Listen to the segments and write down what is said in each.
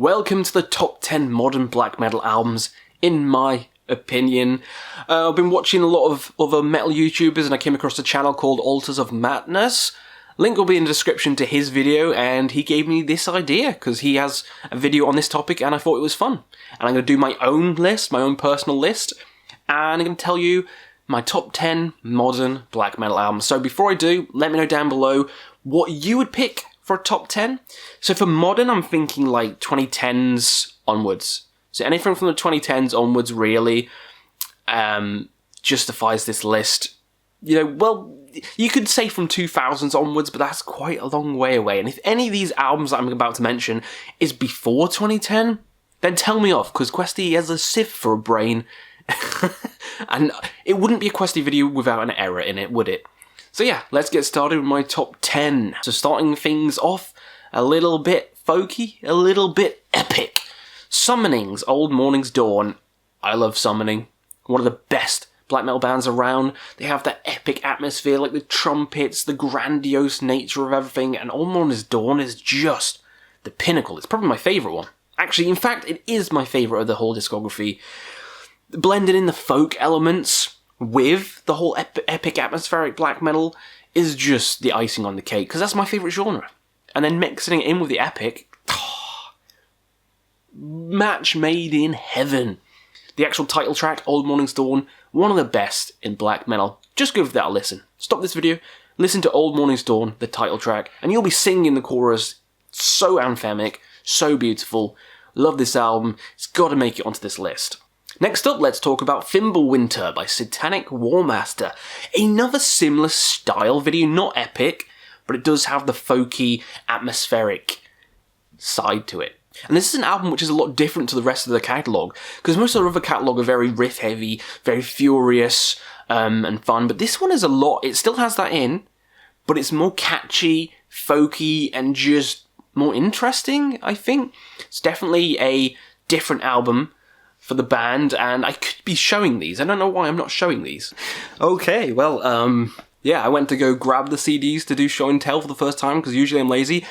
Welcome to the top 10 modern black metal albums, in my opinion. I've been watching a lot of other metal YouTubers and I came across a channel called Altars of Madness. Link will be in the description to his video, and he gave me this idea because he has a video on this topic and I thought it was fun. And I'm going to do my own list, my own personal list, and I'm going to tell you my top 10 modern black metal albums. So before I do, let me know down below what you would pick for a top 10. So for modern, I'm thinking like 2010s onwards. So anything from the 2010s onwards really justifies this list. You know, well, you could say from 2000s onwards, but that's quite a long way away. And if any of these albums that I'm about to mention is before 2010, then tell me off, because Questy has a sieve for a brain. And it wouldn't be a Questy video without an error in it, would it? So yeah, let's get started with my top 10. So starting things off, a little bit folky, a little bit epic. Summoning's Old Morning's Dawn. I love Summoning. One of the best black metal bands around. They have that epic atmosphere, like the trumpets, the grandiose nature of everything, and Old Morning's Dawn is just the pinnacle. It's probably my favourite one. Actually, in fact, it is my favourite of the whole discography. Blending in the folk elements with the whole epic atmospheric black metal is just the icing on the cake, because that's my favourite genre. And then mixing it in with the epic, match made in heaven. The actual title track, Old Morning's Dawn, one of the best in black metal. Just give that a listen. Stop this video, listen to Old Morning's Dawn, the title track, and you'll be singing the chorus. So anthemic, so beautiful. Love this album. It's got to make it onto this list. Next up, let's talk about Fimbulwinter by Satanic Warmaster. Another similar style video, not epic, but it does have the folky, atmospheric side to it. And this is an album which is a lot different to the rest of the catalogue, because most of the other catalogue are very riff-heavy, very furious, and fun, but this one is a lot, it still has that in, but it's more catchy, folky, and just more interesting, I think. It's definitely a different album for the band, and I could be showing these. I don't know why I'm not showing these. Okay, well, yeah, I went to go grab the CDs to do show and tell for the first time, because usually I'm lazy.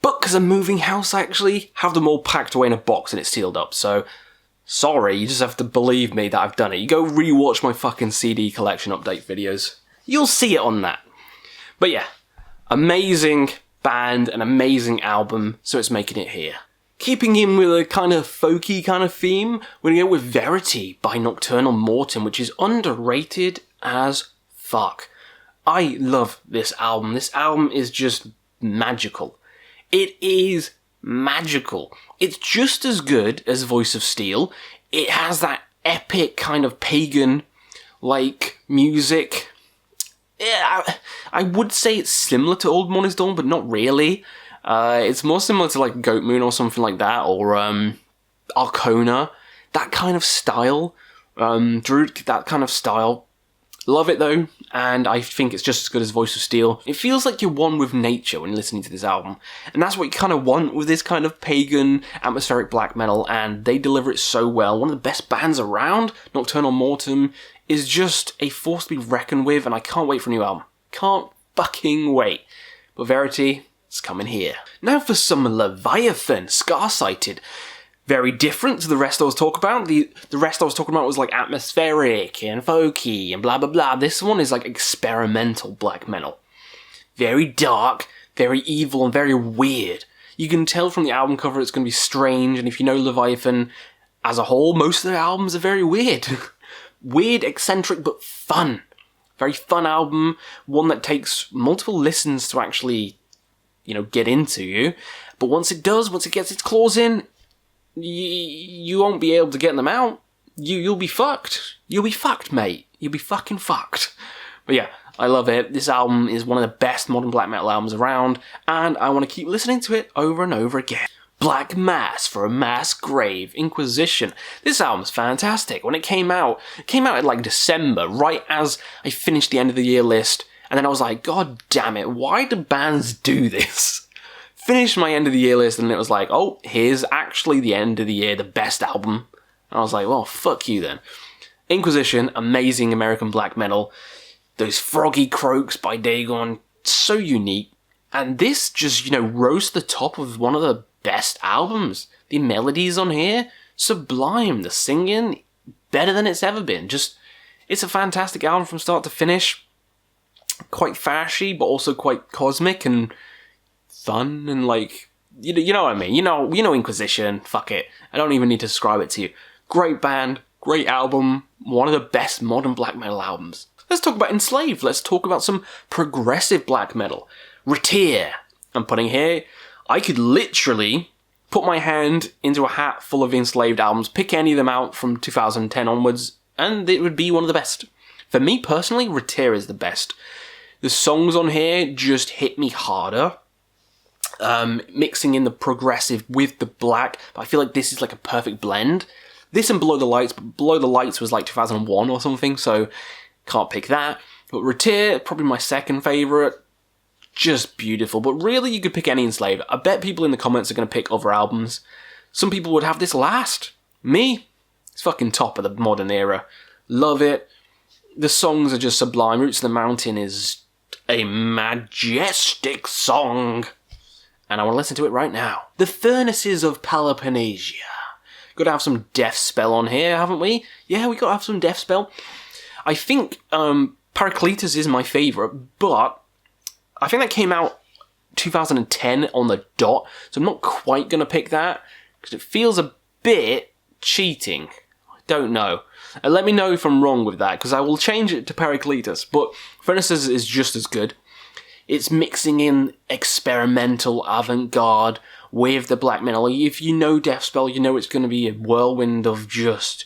But because I'm moving house, I actually have them all packed away in a box and it's sealed up, so sorry, you just have to believe me that I've done it. You go rewatch my fucking CD collection update videos. You'll see it on that. But yeah, amazing band, an amazing album, so it's making it here. Keeping in with a kind of folky kind of theme, we're going to go with Verity by Nocturnal Mortem, which is underrated as fuck. I love this album. This album is just magical. It is magical. It's just as good as Voice of Steel. It has that epic kind of pagan, like, music. Yeah, I would say it's similar to Old Morning's Dawn, but not really. It's more similar to like Goat Moon or something like that, or Arcona, that kind of style, Druid, that kind of style. Love it though, and I think it's just as good as Voice of Steel. It feels like you're one with nature when you're listening to this album, and that's what you kind of want with this kind of pagan, atmospheric black metal, and they deliver it so well. One of the best bands around, Nocturnal Mortem, is just a force to be reckoned with, and I can't wait for a new album. Can't fucking wait. But Verity, it's coming here. Now for some Leviathan, Scar-Sighted. Very different to the rest I was talking about. The rest I was talking about was like atmospheric and folky and blah blah blah. This one is like experimental black metal. Very dark, very evil, and very weird. You can tell from the album cover it's going to be strange, and if you know Leviathan as a whole, most of their albums are very weird. Weird, eccentric, but fun. Very fun album, one that takes multiple listens to actually, you know, get into you. But once it does, once it gets its claws in, you won't be able to get them out. You'll be fucked. You'll be fucked, mate. You'll be fucking fucked. But yeah, I love it. This album is one of the best modern black metal albums around, and I want to keep listening to it over and over again. Black Mass for a Mass Grave, Inquisition. This album's fantastic. When it came out in like December, right as I finished the end of the year list, and then I was like, God damn it, why do bands do this? Finished my end of the year list, and it was like, oh, here's actually the end of the year, the best album. And I was like, well, fuck you then. Inquisition, amazing American black metal. Those froggy croaks by Dagon, so unique. And this just, you know, rose to the top of one of the best albums. The melodies on here, sublime. The singing, better than it's ever been. Just, it's a fantastic album from start to finish. Quite fashy, but also quite cosmic and fun and like, you know what I mean. You know Inquisition. Fuck it. I don't even need to describe it to you. Great band, great album, one of the best modern black metal albums. Let's talk about Enslaved. Let's talk about some progressive black metal. RIITIIR. I'm putting here. I could literally put my hand into a hat full of Enslaved albums, pick any of them out from 2010 onwards, and it would be one of the best. For me personally, RIITIIR is the best. The songs on here just hit me harder. Mixing in the progressive with the black, but I feel like this is like a perfect blend. This and Below the Lights, but Below the Lights was like 2001 or something, so can't pick that. But RIITIIR, probably my second favourite. Just beautiful. But really, you could pick any Enslaved. I bet people in the comments are going to pick other albums. Some people would have this last. Me, it's fucking top of the modern era. Love it. The songs are just sublime. Roots of the Mountain is a majestic song. And I want to listen to it right now. The Furnaces of Peloponnesia. Got to have some Deathspell on here, haven't we? Yeah, we got to have some Deathspell. I think Paracletus is my favourite, but I think that came out 2010 on the dot, so I'm not quite going to pick that, because it feels a bit cheating. I don't know. Let me know if I'm wrong with that, because I will change it to Paracletus, but Furnaces is just as good. It's mixing in experimental avant-garde with the black metal. If you know Deathspell, you know it's going to be a whirlwind of just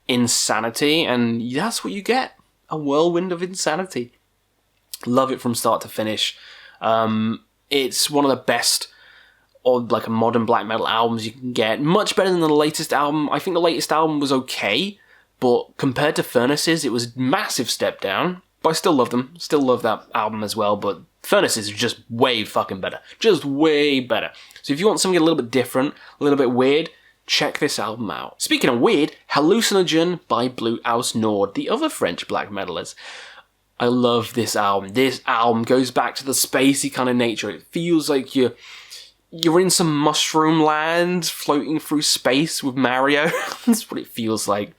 insanity, and that's what you get. A whirlwind of insanity. Love it from start to finish. It's one of the best of like a modern black metal albums you can get. Much better than the latest album. I think the latest album was okay, but compared to Furnaces, it was a massive step down. But I still love them. Still love that album as well, but Furnaces is just way fucking better. Just way better. So if you want something a little bit different, a little bit weird, check this album out. Speaking of weird, Hallucinogen by Blut aus Nord, the other French black metalers. I love this album. This album goes back to the spacey kind of nature. It feels like you're in some mushroom land floating through space with Mario. That's what it feels like.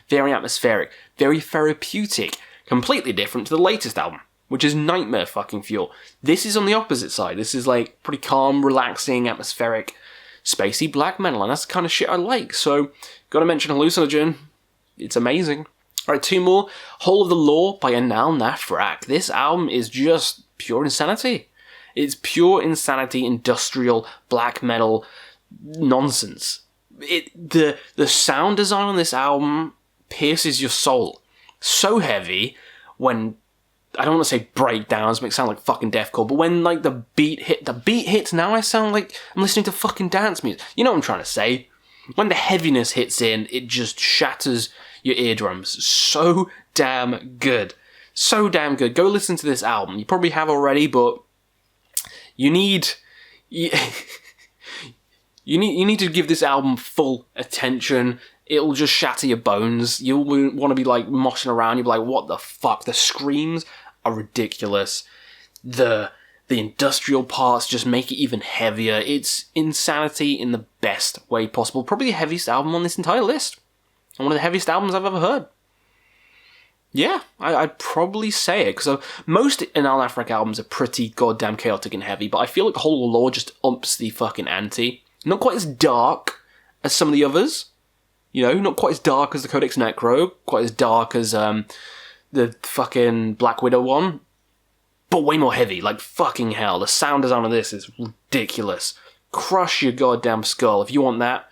Very atmospheric, very therapeutic. Completely different to the latest album, which is Nightmare fucking Fuel. This is on the opposite side. This is like pretty calm, relaxing, atmospheric, spacey black metal, and that's the kind of shit I like. So, gotta mention Hallucinogen. It's amazing. Alright, two more. Whole of the Law by Anaal Nathrakh. This album is just pure insanity. It's pure insanity, industrial, black metal nonsense. The sound design on this album pierces your soul. So heavy when, I don't want to say breakdowns, make it sound like fucking deathcore, but when like the beat hits, now I sound like I'm listening to fucking dance music. You know what I'm trying to say? When the heaviness hits in, it just shatters your eardrums. So damn good. So damn good. Go listen to this album. You probably have already, but you need to give this album full attention. It'll just shatter your bones. You'll want to be like moshing around. You'll be like, what the fuck? The screams are ridiculous. The industrial parts just make it even heavier. It's insanity in the best way possible. Probably the heaviest album on this entire list. And one of the heaviest albums I've ever heard. Yeah, I'd probably say it, because most Anaal Nathrakh albums are pretty goddamn chaotic and heavy, but I feel like the Whole of the Law just umps the fucking ante. Not quite as dark as some of the others. You know, not quite as dark as the Codex Necro, quite as dark as the fucking Black Widow one, but way more heavy, like fucking hell. The sound design of this is ridiculous. Crush your goddamn skull. If you want that,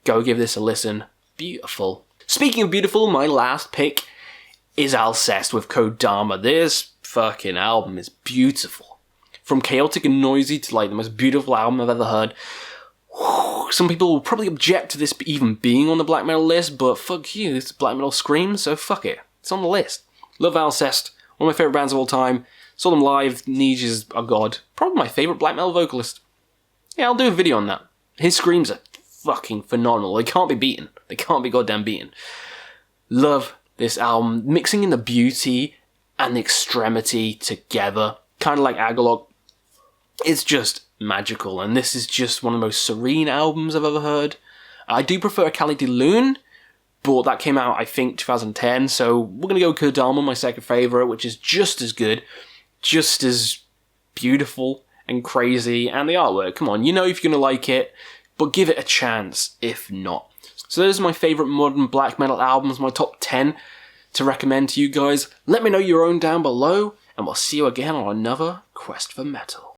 go give this a listen. Beautiful. Speaking of beautiful, my last pick is Alcest with Kodama. This fucking album is beautiful. From chaotic and noisy to like the most beautiful album I've ever heard. Some people will probably object to this even being on the black metal list, but fuck you, it's black metal screams, so fuck it. It's on the list. Love Alcest, one of my favourite bands of all time. Saw them live, Nij is a god. Probably my favourite black metal vocalist. Yeah, I'll do a video on that. His screams are fucking phenomenal. They can't be beaten. They can't be goddamn beaten. Love this album. Mixing in the beauty and the extremity together. Kind of like Agalok. It's just magical, and this is just one of the most serene albums I've ever heard. I do prefer Kali de Lune, but that came out, I think, 2010, so we're going to go Kodama, my second favourite, which is just as good, just as beautiful and crazy, and the artwork, come on, you know if you're going to like it, but give it a chance if not. So those are my favourite modern black metal albums, my top 10 to recommend to you guys. Let me know your own down below, and we'll see you again on another Quest for Metal.